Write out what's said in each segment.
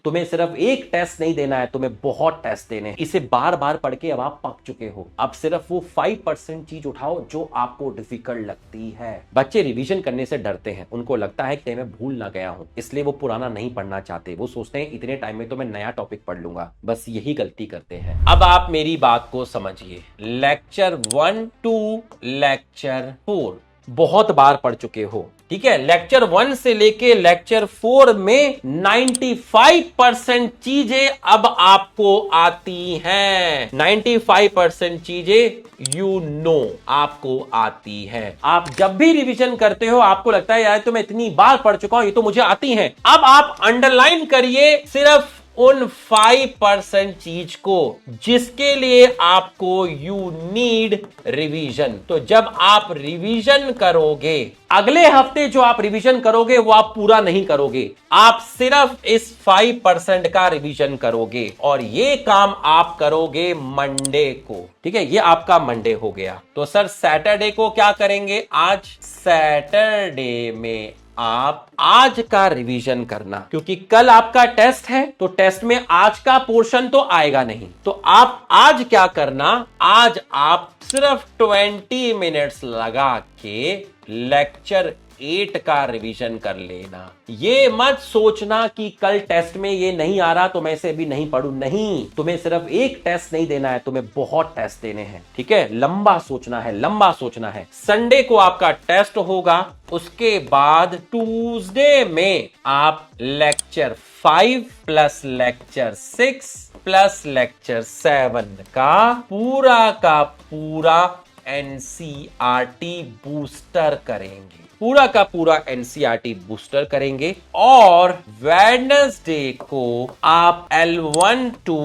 तुम्हें सिर्फ एक टेस्ट नहीं देना है, तुम्हें बहुत टेस्ट देने हैं। इसे बार बार पढ़ के अब आप पक चुके हो। अब सिर्फ वो 5% चीज उठाओ जो आपको डिफिकल्ट लगती है। बच्चे रिवीजन करने से डरते हैं, उनको लगता है कि मैं भूल ना गया हूं, इसलिए वो पुराना नहीं पढ़ना चाहते। वो सोचते हैं इतने टाइम में तो मैं नया टॉपिक पढ़ लूंगा। बस यही गलती करते हैं। अब आप मेरी बात को समझिए। लेक्चर 1 टू लेक्चर 4 बहुत बार पढ़ चुके हो, ठीक है। लेक्चर 1 से लेके लेक्चर 4 में 95% चीजें अब आपको आती हैं। 95% चीजें यू नो आपको आती है। आप जब भी रिवीजन करते हो आपको लगता है यार तो मैं इतनी बार पढ़ चुका हूं, ये तो मुझे आती हैं। अब आप अंडरलाइन करिए सिर्फ उन 5% चीज को जिसके लिए आपको यू नीड रिवीजन। तो जब आप रिवीजन करोगे, अगले हफ्ते जो आप रिवीजन करोगे वो आप पूरा नहीं करोगे, आप सिर्फ इस 5% का रिवीजन करोगे। और ये काम आप करोगे मंडे को, ठीक है। ये आपका मंडे हो गया। तो सर सैटरडे को क्या करेंगे? आज सैटरडे में आप आज का रिवीजन करना, क्योंकि कल आपका टेस्ट है तो टेस्ट में आज का पोर्शन तो आएगा नहीं। तो आप आज क्या करना, आज आप सिर्फ 20 मिनट्स लगा के लेक्चर 8 का रिवीजन कर लेना। ये मत सोचना कि कल टेस्ट में ये नहीं आ रहा तो मैं इसे भी नहीं पढ़ूं। नहीं, तुम्हें सिर्फ एक टेस्ट नहीं देना है, तुम्हें बहुत टेस्ट देने हैं, ठीक है। लंबा सोचना है, लंबा सोचना है। संडे को आपका टेस्ट होगा, उसके बाद ट्यूसडे में आप lecture 5 plus lecture 6 plus lecture 7 का पूरा एनसीईआरटी बूस्टर करेंगे। पूरा का पूरा एनसीईआरटी बूस्टर करेंगे। और वेडनेसडे को आप L1 टू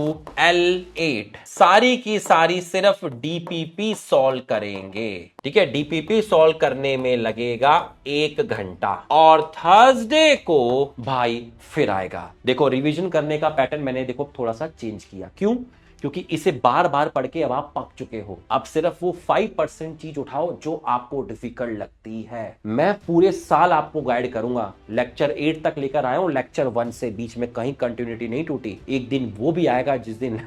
L8 सारी की सारी सिर्फ डीपीपी सॉल्व करेंगे, ठीक है। डीपीपी सॉल्व करने में लगेगा 1 घंटा। और थर्सडे को भाई फिर आएगा। देखो रिवीजन करने का पैटर्न मैंने देखो थोड़ा सा चेंज किया। क्यों? क्योंकि इसे बार बार पढ़ के अब आप पक चुके हो। अब सिर्फ वो 5% चीज उठाओ जो आपको डिफिकल्ट लगती है। मैं पूरे साल आपको गाइड करूंगा। लेक्चर 8 तक लेकर आया हूं, लेक्चर 1 से बीच में कहीं कंटिन्यूटी नहीं टूटी। एक दिन वो भी आएगा जिस दिन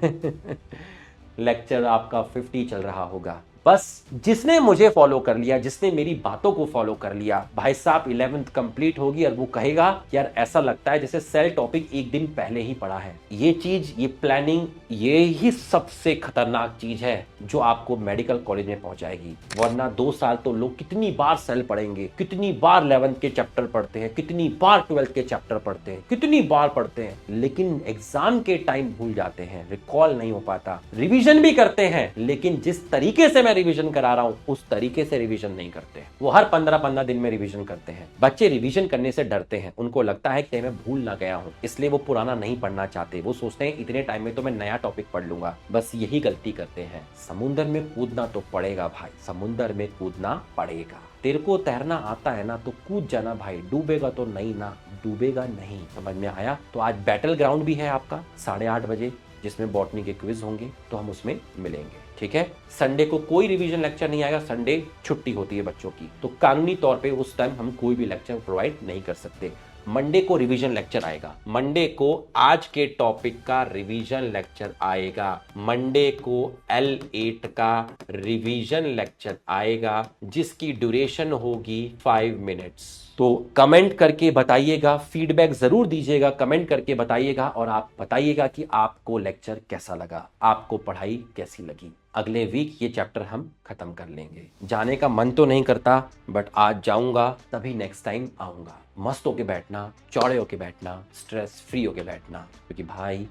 लेक्चर आपका 50 चल रहा होगा। बस जिसने मुझे फॉलो कर लिया, जिसने मेरी बातों को फॉलो कर लिया, भाई साहब 11th कंप्लीट होगी और वो कहेगा यार ऐसा लगता है जैसे सेल टॉपिक एक दिन पहले ही पढ़ा है। ये चीज, ये प्लानिंग, ये ही सबसे खतरनाक चीज है जो आपको मेडिकल कॉलेज में पहुंचाएगी। वरना 2 साल तो लोग कितनी बार सेल पढ़ेंगे, कितनी बार 11th के चैप्टर पढ़ते हैं, कितनी बार 12th के चैप्टर पढ़ते हैं, कितनी बार पढ़ते हैं, लेकिन एग्जाम के टाइम भूल जाते हैं, रिकॉल नहीं हो पाता। रिविजन भी करते हैं लेकिन जिस तरीके से रिवीजन करा रहा हूं उस तरीके से रिवीजन नहीं करते। वो हर 15-15 दिन में रिवीजन करते हैं। बच्चे रिवीजन करने से डरते हैं, उनको लगता है कि मैं भूल ना गया हूं, इसलिए वो पुराना नहीं पढ़ना चाहते। वो सोचते हैं इतने टाइम में तो मैं नया टॉपिक पढ़ लूंगा। बस यही गलती करते हैं। समुद्र में कूदना तो पड़ेगा भाई, समुद्र में कूदना पड़ेगा। तेरे को तैरना आता है ना तो कूद जाना भाई, डूबेगा तो नहीं ना, डूबेगा नहीं। समझ में आया? तो आज बैटल ग्राउंड भी है आपका 8:30 बजे, जिसमें बॉटनी के क्विज होंगे, तो हम उसमें मिलेंगे, ठीक है। संडे को कोई रिवीजन लेक्चर नहीं आएगा, संडे छुट्टी होती है बच्चों की, तो कानूनी तौर पे उस टाइम हम कोई भी लेक्चर प्रोवाइड नहीं कर सकते। मंडे को रिवीजन लेक्चर आएगा। मंडे को आज के टॉपिक का रिवीजन लेक्चर आएगा। मंडे को L8 का रिवीजन लेक्चर आएगा जिसकी ड्यूरेशन होगी 5 मिनट्स। तो कमेंट करके बताइएगा, फीडबैक जरूर दीजिएगा, कमेंट करके बताइएगा और आप बताइएगा कि आपको लेक्चर कैसा लगा, आपको पढ़ाई कैसी लगी। अगले वीक ये चैप्टर हम खत्म कर लेंगे। जाने का मन तो नहीं करता बट आज जाऊंगा, तभी नेक्स्ट टाइम आऊंगा। मस्त होके बैठना, चौड़े होके बैठना, स्ट्रेस फ्री होके बैठना, क्योंकि भाई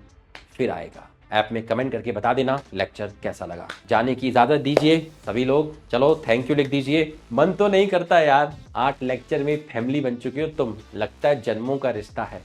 फिर आएगा। ऐप में कमेंट करके बता देना लेक्चर कैसा लगा। जाने की इजाजत दीजिए सभी लोग। चलो थैंक यू लिख दीजिए। मन तो नहीं करता यार, 8 लेक्चर में फैमिली बन चुके हो तुम, लगता है जन्मों का रिश्ता है।